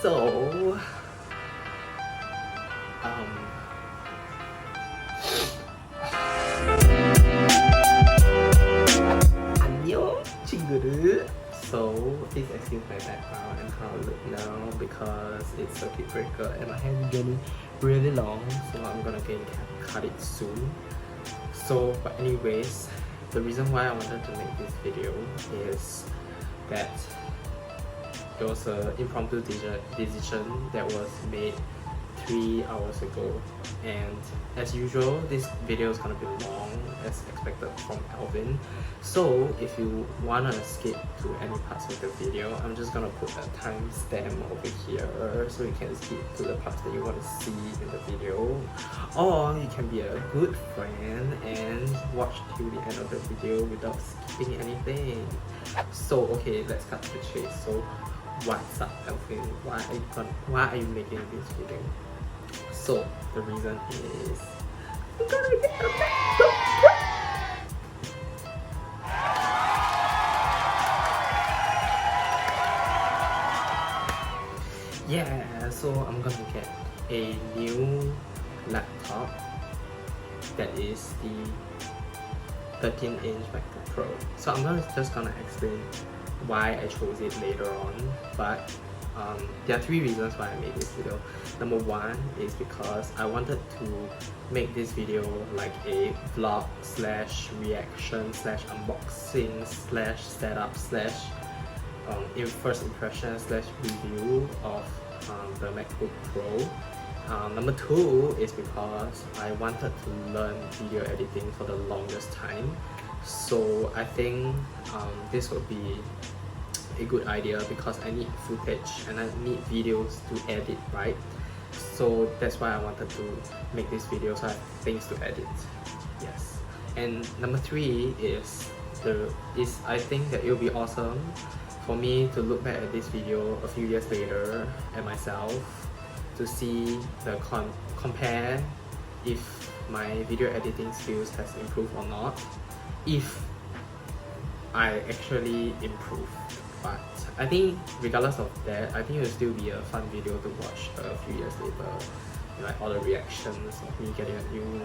So, 안녕 친구들. So please excuse my background and how I look now because it's circuit breaker and my hair is getting really long, so I'm gonna cut it soon. So, but anyways, the reason why I wanted to make this video is that it was an impromptu decision that was made 3 hours ago, and as usual this video is gonna be long as expected from Alvin. So if you wanna skip to any parts of the video, I'm just gonna put a timestamp over here so you can skip to the parts that you want to see in the video, or you can be a good friend and watch till the end of the video without skipping anything. So okay, let's cut to the chase. So what's up, Alvin? Why are you making this video? So the reason is I'm gonna get a Macbook Pro. Yeah, so I'm gonna get a new laptop that is the 13-inch Macbook Pro. So I'm just gonna explain why I chose it later on, but there are 3 reasons why I made this video. Number 1 is because I wanted to make this video like a vlog slash reaction slash unboxing slash setup slash first impression slash review of the MacBook Pro. Number 2 is because I wanted to learn video editing for the longest time. So I think this would be a good idea because I need footage and I need videos to edit, right? So that's why I wanted to make this video, so I have things to edit. Yes. And number 3 is I think that it will be awesome for me to look back at this video a few years later at myself to see the compare if my video editing skills has improved or not, if I actually improved. But I think regardless of that, I think it will still be a fun video to watch a few years later, like all the reactions of me getting a new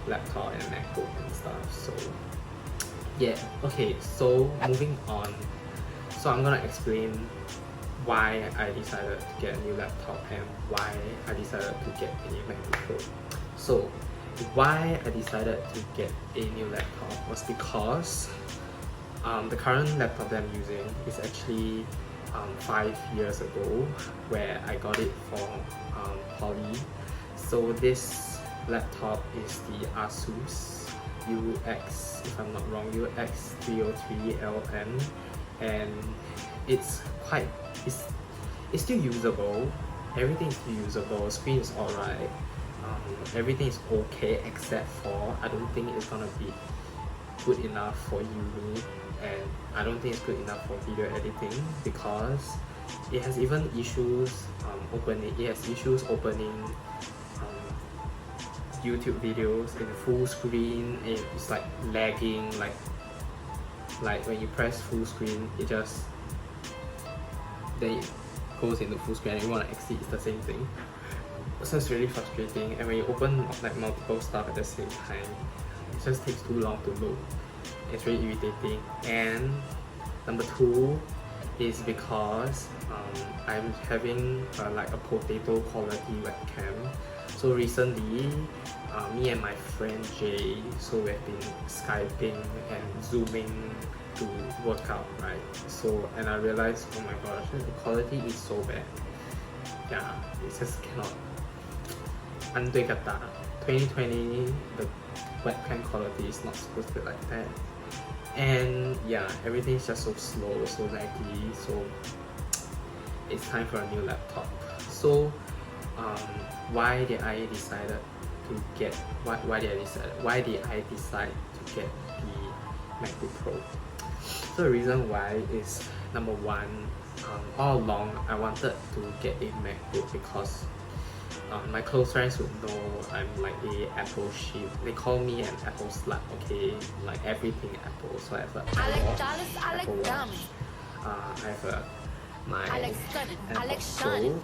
laptop and MacBook and stuff. So yeah, okay, so moving on. So I'm gonna explain why I decided to get a new laptop and why I decided to get a new MacBook Pro. So why I decided to get a new laptop was because the current laptop that I'm using is actually 5 years ago, where I got it from Poly. So this laptop is the Asus UX, if I'm not wrong, UX 303LM, and it's still usable. Everything is still usable. Screen is alright. Everything is okay except for I don't think it's gonna be good enough for uni, and I don't think it's good enough for video editing because it has even issues opening YouTube videos in full screen. It's like lagging, like when you press full screen, it just then it goes into full screen and you want to exit, it's the same thing. So it's really frustrating, and when you open like multiple stuff at the same time, it just takes too long to load. It's really irritating. And number 2 is because I'm having like a potato quality webcam. So recently, me and my friend Jay, so we've been Skyping and Zooming to work out, right? So, and I realized, oh my gosh, the quality is so bad. Yeah, it just cannot. 2020, the webcam quality is not supposed to be like that. And yeah, everything is just so slow, so laggy, so it's time for a new laptop. So why did I decide to get the MacBook Pro? So the reason why is, number 1, all along I wanted to get a MacBook because my close friends would know I'm like a Apple sheep. They call me an Apple slut, okay? Like everything Apple. So I have an Apple Watch, Apple Watch. I have a my AirPods Pro,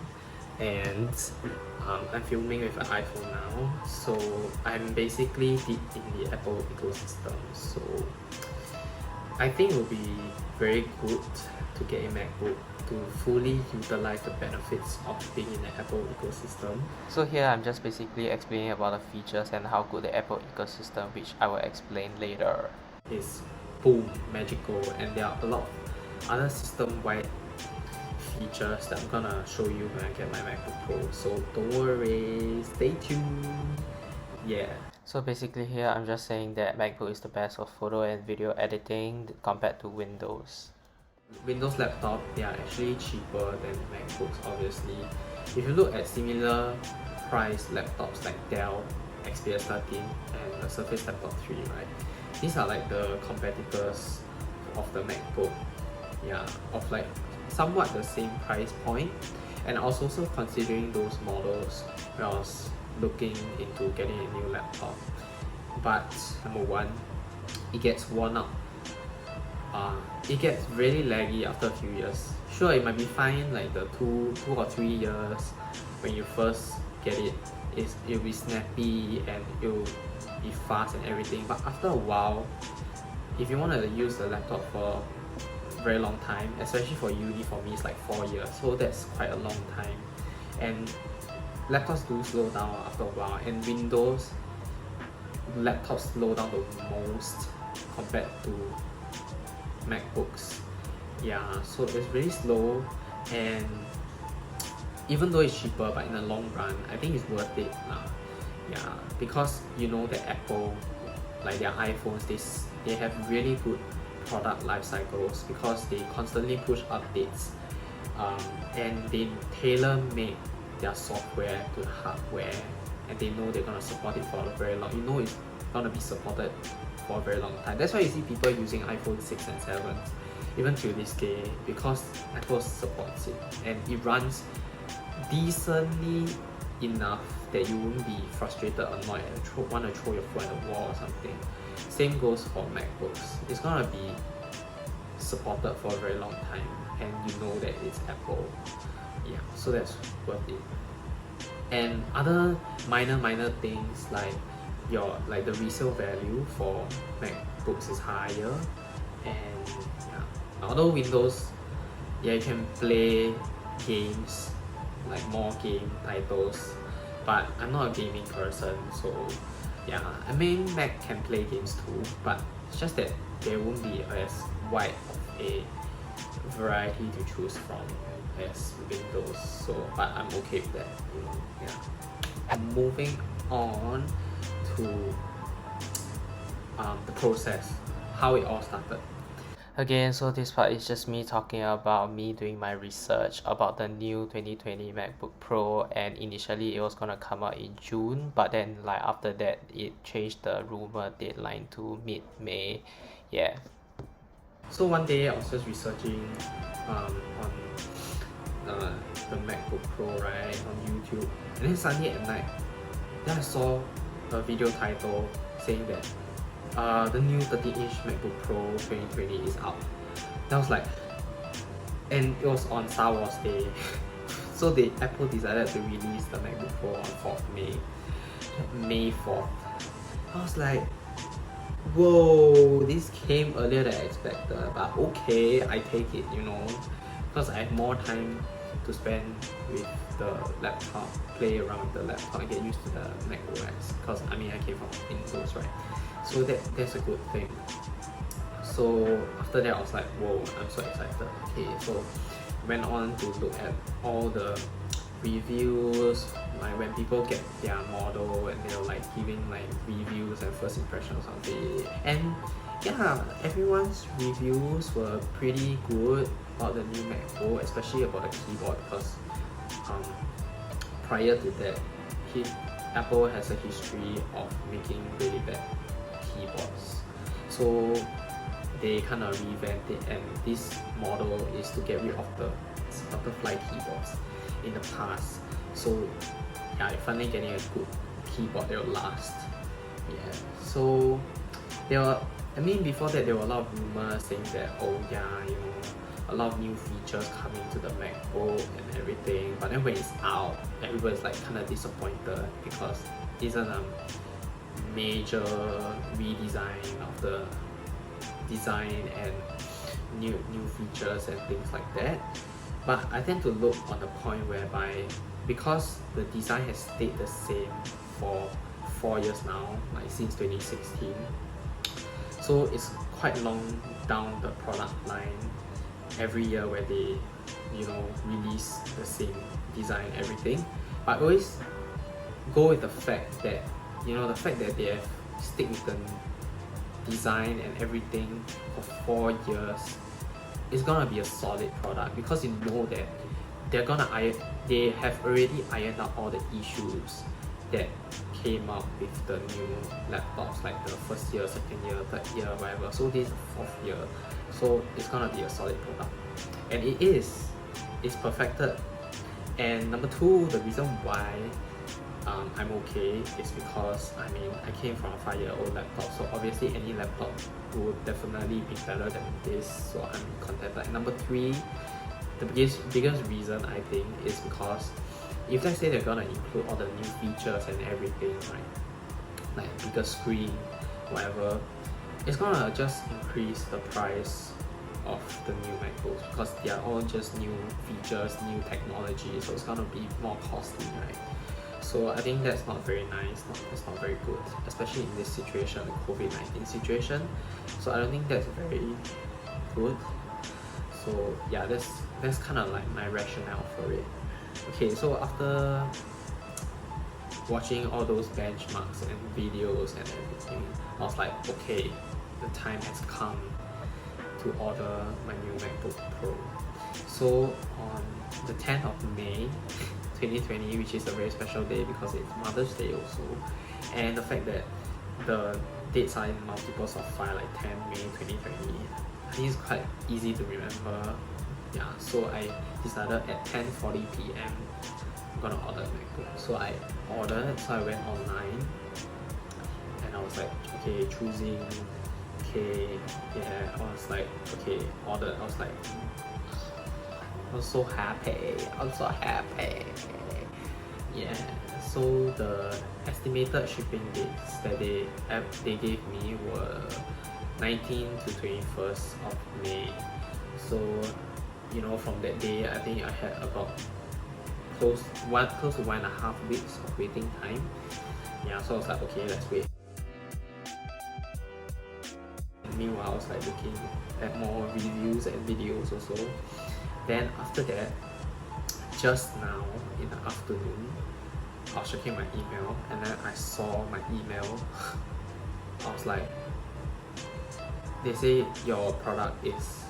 and I'm filming with an iPhone now, so I'm basically deep in the Apple ecosystem. So I think it will be very good to get a MacBook to fully utilize the benefits of being in the Apple ecosystem. So here I'm just basically explaining about the features and how good the Apple ecosystem, which I will explain later, is boom, magical, and there are a lot of other system-wide features that I'm gonna show you when I get my MacBook Pro. So don't worry, stay tuned. Yeah. So basically here I'm just saying that MacBook is the best for photo and video editing compared to Windows. Windows laptop, they are actually cheaper than MacBooks, obviously. If you look at similar price laptops like Dell XPS 13 and the Surface Laptop 3, right? These are like the competitors of the MacBook. Yeah, of like somewhat the same price point. And I was also considering those models when I was looking into getting a new laptop. But number one, it gets worn out. It gets really laggy after a few years. Sure, it might be fine like the two or 3 years when you first get it. It'll be snappy and it'll be fast and everything. But after a while, if you want to use the laptop for a very long time, especially for uni, for me it's like 4 years, so that's quite a long time. And laptops do slow down after a while, and Windows laptops slow down the most compared to MacBooks. Yeah, so it's really slow, and even though it's cheaper, but in the long run I think it's worth it lah. Yeah, because you know that Apple, like their iPhones, they have really good product life cycles because they constantly push updates, and they tailor-make their software to the hardware, and they know they're gonna support it for a very long. You know it's gonna be supported for a very long time. That's why you see people using iPhone 6 and 7 even till this day, because Apple supports it and it runs decently enough that you won't be frustrated, annoyed, and want to throw your phone at the wall or something. Same goes for MacBooks. It's gonna be supported for a very long time, and you know that it's Apple. Yeah, so that's worth it. And other minor things like the resale value for MacBooks is higher, and yeah, although Windows, yeah, you can play games, like more game titles, but I'm not a gaming person, so yeah, I mean Mac can play games too, but it's just that there won't be as wide of a variety to choose from as Windows. So, but I'm okay with that, you know. Yeah. Moving on to the process, how it all started. Again, so this part is just me talking about me doing my research about the new 2020 MacBook Pro, and initially it was gonna come out in June, but then like after that it changed the rumor deadline to mid-May. Yeah. So one day I was just researching on the MacBook Pro, right, on YouTube, and then suddenly at night, then I saw a video title saying that the new 13-inch MacBook Pro 2020 is out. Then I was like, and it was on Star Wars Day. So Apple decided to release the MacBook Pro on 4th May 4th. I was like, whoa, this came earlier than I expected, but okay, I take it, you know, because I have more time to spend with the laptop, play around with the laptop, and get used to the Mac OS, because I mean I came from Windows, right? So that's a good thing. So after that I was like, whoa, I'm so excited. Okay, so went on to look at all the reviews, like when people get their model and they're like giving like reviews and first impressions of it, and yeah, everyone's reviews were pretty good about the new MacBook, especially about the keyboard, because prior to that, Apple has a history of making really bad keyboards. So they kind of revamped it, and this model is to get rid of the butterfly keyboards in the past. So yeah, you're finally getting a good keyboard that will last. Yeah. So before that there were a lot of rumors saying that, oh yeah, you know, a lot of new features coming to the MacBook and everything, but then when it's out, everybody's like kind of disappointed because it isn't a major redesign of the design and new features and things like that. But I tend to look on the point whereby because the design has stayed the same for 4 years now, like since 2016, so it's quite long down the product line every year where they, you know, release the same design and everything. But I always go with the fact that, you know, the fact that they have stick with the design and everything for 4 years is gonna be a solid product, because you know that they have already ironed out all the issues that came up with the new laptops, like the first year, second year, third year, whatever. So this is the 4th year, so it's gonna be a solid product, and it's perfected. And number 2, the reason why I'm okay is because I mean I came from a 5-year-old laptop, so obviously any laptop would definitely be better than this, so I'm contented. And number 3, the biggest reason I think is because if let's say they're gonna include all the new features and everything, right, like bigger screen, whatever, it's gonna just increase the price of the new MacBooks, because they are all just new features, new technology, so it's gonna be more costly, right? So I think that's not very nice, that's not very good, especially in this situation, the COVID-19 situation. So I don't think that's very good. So yeah, that's kind of like my rationale for it. Okay, so after watching all those benchmarks and videos and everything, I was like, okay, the time has come to order my new MacBook Pro. So on the 10th of May 2020, which is a very special day because it's Mother's Day also, and the fact that the dates are in multiples of 5, like 10 May 2020, I think it's quite easy to remember. Yeah, so I decided at 10:40 PM I'm gonna order a MacBook. So I ordered, so I went online and I was like, okay, choosing, okay, yeah, I was like, okay, ordered. I was like, I'm so happy, yeah. So the estimated shipping dates that they gave me were 19th to 21st of May. So, you know, from that day, I think I had about close to 1.5 weeks of waiting time. Yeah, so I was like, okay, let's wait. Meanwhile, I was like looking at more reviews and videos also. Then after that, just now in the afternoon, I was checking my email and then I saw my email. I was like, they say your product is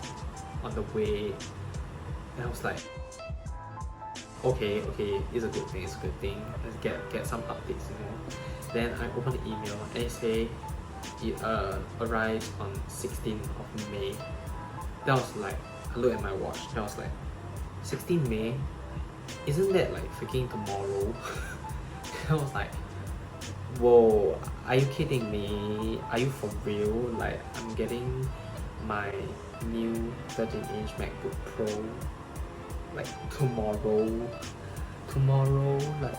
on the way. And I was like, okay, it's a good thing, let's get some updates, you know. Then I opened the email and it say it arrives on 16th of May. Then I was like, I looked at my watch, then I was like, 16 May? Isn't that like freaking tomorrow? I was like, whoa, are you kidding me? Are you for real? Like, I'm getting my new 13-inch MacBook Pro like tomorrow, like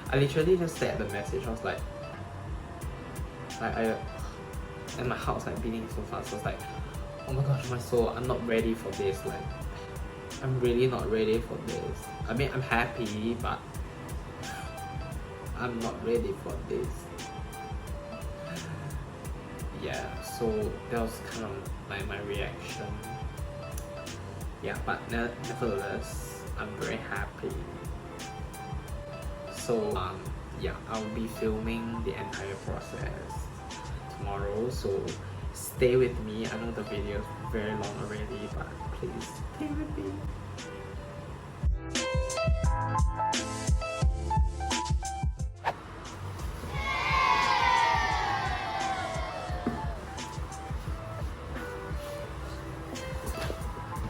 I literally just said the message. I was like and my heart was like beating so fast. So I was like, oh my gosh, my soul, I'm not ready for this. Like, I'm really not ready for this. I mean, I'm happy, but I'm not ready for this. Yeah, so that was kind of like my reaction. Yeah, but nevertheless, I'm very happy. So yeah, I'll be filming the entire process tomorrow, so stay with me. I know the video is very long already, but please stay with me.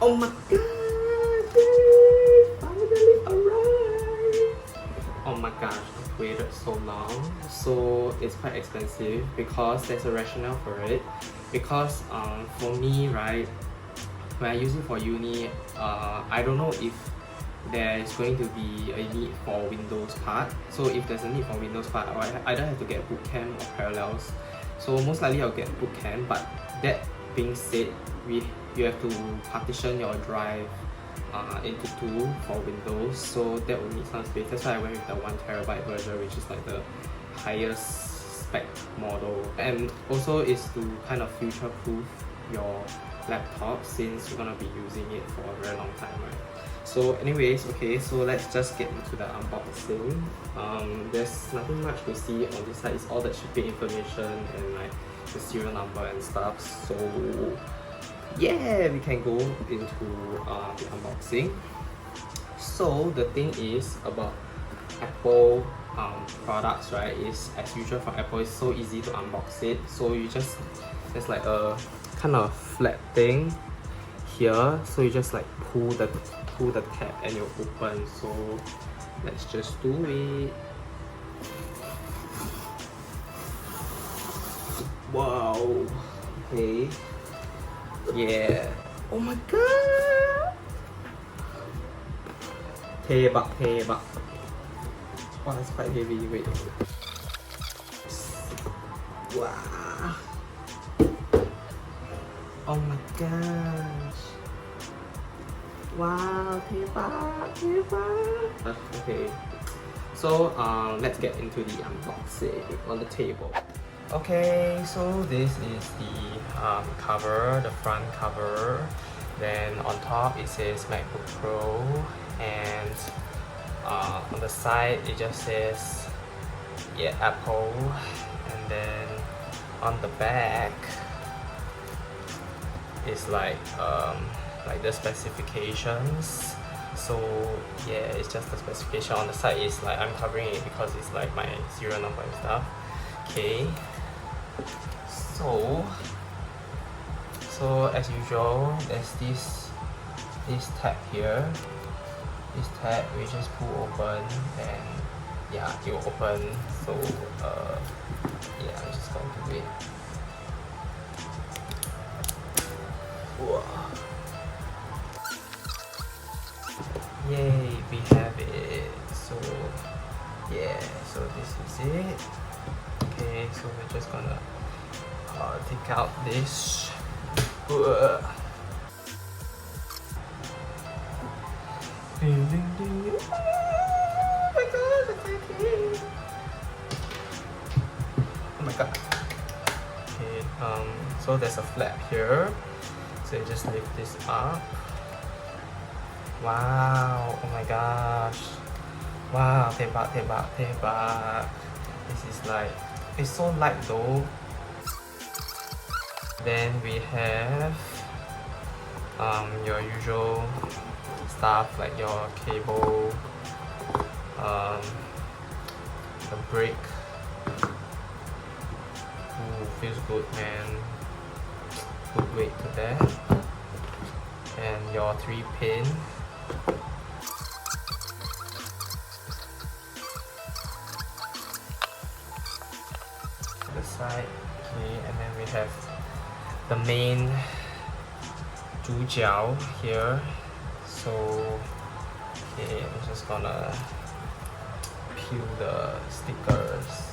Oh my god, they finally arrived! Oh my gosh, I've waited so long. So it's quite expensive because there's a rationale for it. Because for me, right, when I use it for uni, I don't know if there is going to be a need for Windows part. So if there's a need for Windows part, I either have to get Bootcamp or Parallels. So most likely I'll get Bootcamp, but that being said, you have to partition your drive into two for Windows, so that will need some space. That's why I went with the 1TB version, which is like the highest spec model. And also is to kind of future-proof your laptop, since you're gonna be using it for a very long time, right? So anyways, okay, so let's just get into the unboxing. There's nothing much to see on this side. It's all the shipping information and like the serial number and stuff. So yeah, we can go into the unboxing. So the thing is about Apple products, right, is as usual for Apple, it's so easy to unbox it. So you just, there's like a kind of flat thing here, so you just like pull the tab and you open. So let's just do it. Wow. Okay. Yeah. Oh my god. Tebak. Wow, that's quite heavy. Wait. Wow. Oh my gosh. Wow, tebak. Okay. So let's get into the unboxing on the table. Okay, so this is the cover, the front cover. Then on top it says Macbook Pro, and on the side it just says Apple, and then on the back it's like the specifications. So yeah, it's just the specification. On the side is like I'm covering it because it's like my serial number and stuff. Okay, so as usual, there's this tab here. This tab we just pull open and yeah, it will open. So yeah, I'm just going to do it. Whoa. Yay, we have it. So yeah, so this is it. Okay, so we're just gonna take out this. Ding, ding, ding. Oh my god, that's okay. Oh my god. Okay, so there's a flap here. So you just lift this up. Wow, oh my gosh. Wow, tebak. This is like, it's so light though. Then we have your usual stuff like your cable, the brick. Ooh, feels good, man. Good weight to that. And your 3-pin. The side, okay, and then we have the main 主角 here. So okay, I'm just gonna peel the stickers.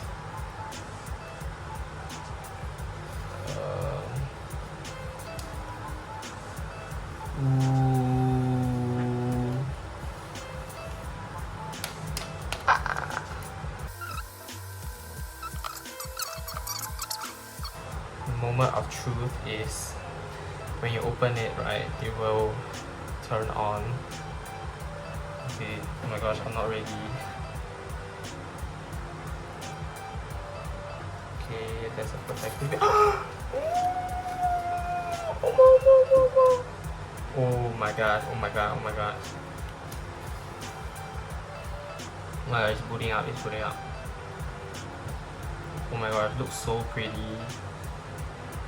The moment of truth is when you open it, right? It will turn on. Okay, oh my gosh, I'm not ready. Okay, there's a protective. Oh my god. Oh my god, it's booting up, Oh my gosh, it looks so pretty.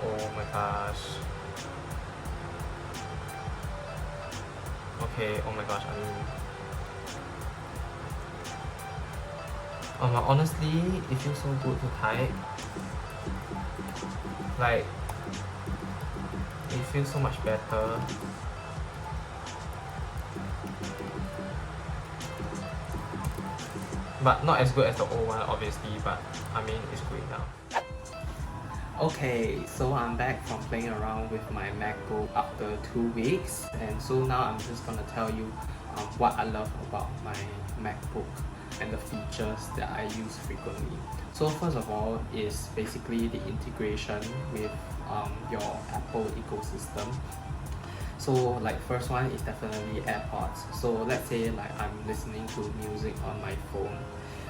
Oh my gosh. Okay, oh my gosh, honestly, it feels so good to type. Like, it feels so much better. but not as good as the old one obviously, but I mean it's good now. Okay, so I'm back from playing around with my MacBook after 2 weeks, and so now I'm just gonna tell you what I love about my MacBook and the features that I use frequently. So first of all is basically the integration with your Apple ecosystem. So like first one is definitely AirPods. So let's say like I'm listening to music on my phone,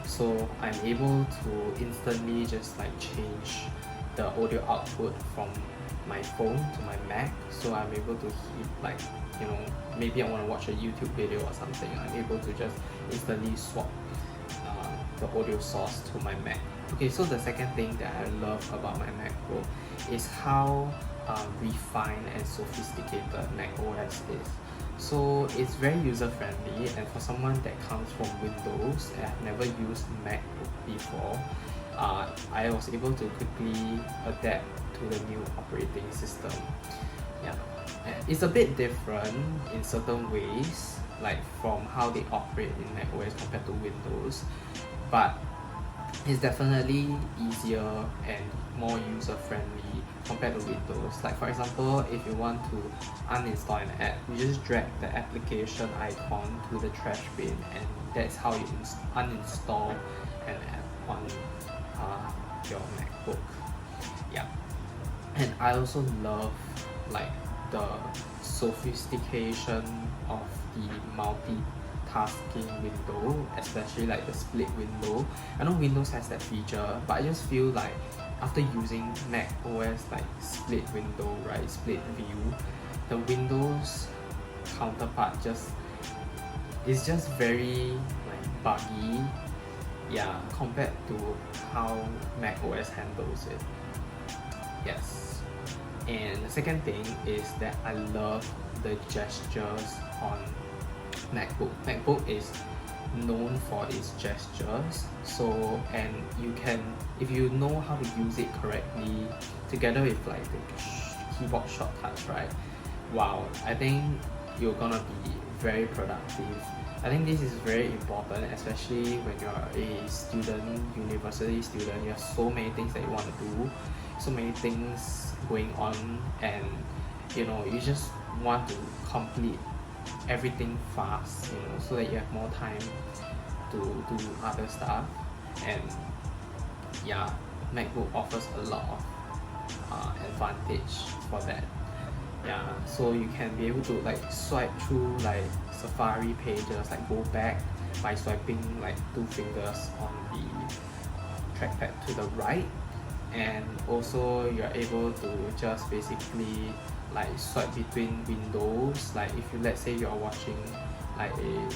so I'm able to instantly just like change the audio output from my phone to my Mac. So I'm able to hit like, you know, maybe I want to watch a YouTube video or something, I'm able to just instantly swap the audio source to my Mac. Okay, so the second thing that I love about my MacBook is how refined and sophisticated macOS is. So it's very user-friendly, and for someone that comes from Windows and I've never used MacBook before, I was able to quickly adapt to the new operating system. Yeah, it's a bit different in certain ways, like from how they operate in macOS compared to Windows, but it's definitely easier and more user-friendly compared to Windows. Like for example, if you want to uninstall an app, you just drag the application icon to the trash bin, and that's how you uninstall an app on your MacBook. Yeah, and I also love like the sophistication of the multitasking window, especially like the split window. I know Windows has that feature, but I just feel like after using Mac OS like split window, right, split view, the Windows counterpart is just very like buggy, yeah, compared to how Mac OS handles it. Yes. And the second thing is that I love the gestures on MacBook. MacBook is known for its gestures, so, and you can, if you know how to use it correctly together with like the keyboard shortcuts, right, wow, I think you're gonna be very productive. I think this is very important, especially when you're a student, university student. You have so many things that you want to do, so many things going on, and you know, you just want to complete everything fast, you know, so that you have more time to do other stuff. And yeah, MacBook offers a lot of advantage for that. Yeah, so you can be able to like swipe through like Safari pages, like go back by swiping like 2 fingers on the trackpad to the right, and also you're able to just basically like swipe between windows. Like if you, let's say you're watching like a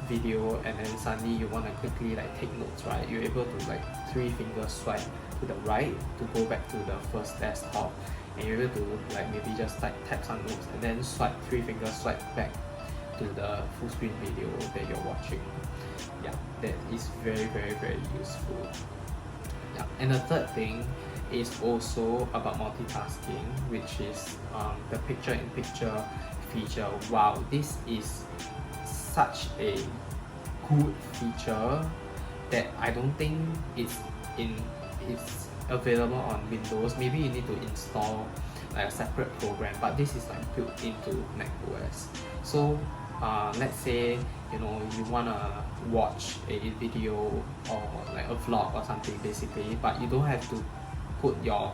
video and then suddenly you want to quickly like take notes, right, you're able to like 3 fingers swipe to the right to go back to the first desktop, and you're able to like maybe just like tap some notes and then swipe 3 fingers swipe back to the full screen video that you're watching. Yeah, that is very very useful. Yeah, and the third thing is also about multitasking, which is the picture-in-picture feature. Wow, this is such a good feature that I don't think it's available on Windows. Maybe you need to install like a separate program, but this is like built into macOS. So let's say, you know, you wanna watch a video or like a vlog or something basically, but you don't have to put your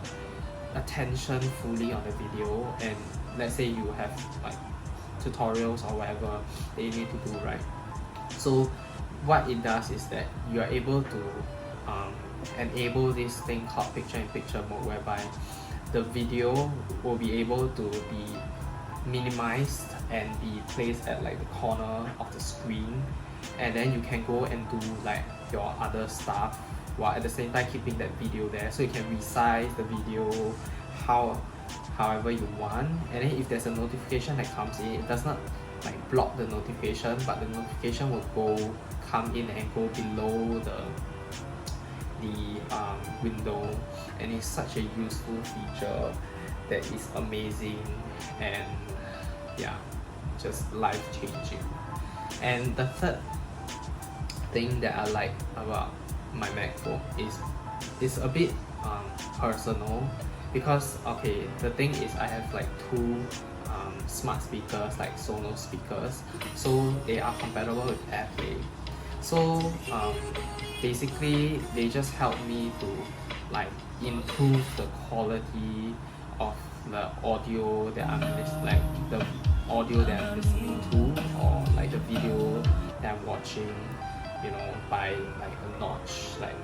attention fully on the video, and let's say you have like tutorials or whatever that you need to do, right? So what it does is that you are able to enable this thing called picture-in-picture mode, whereby the video will be able to be minimized and be placed at like the corner of the screen, and then you can go and do like your other stuff while at the same time keeping that video there. So you can resize the video however you want, and then if there's a notification that comes in, it does not like block the notification, but the notification will come in and go below the window, and it's such a useful feature that is amazing and yeah, just life-changing. And the third thing that I like about my MacBook is it's a bit personal, because okay, the thing is I have like two smart speakers, like Sonos speakers, so they are compatible with AirPlay. So basically they just help me to like improve the quality of the audio that I'm the audio that I'm listening to, or like the video that I'm watching, you know, by like a notch, like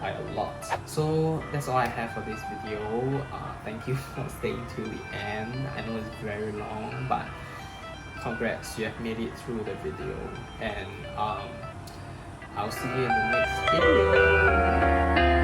by a lot. So that's all I have for this video. Thank you for staying till the end. I know it's very long, but congrats, you have made it through the video, and I'll see you in the next video.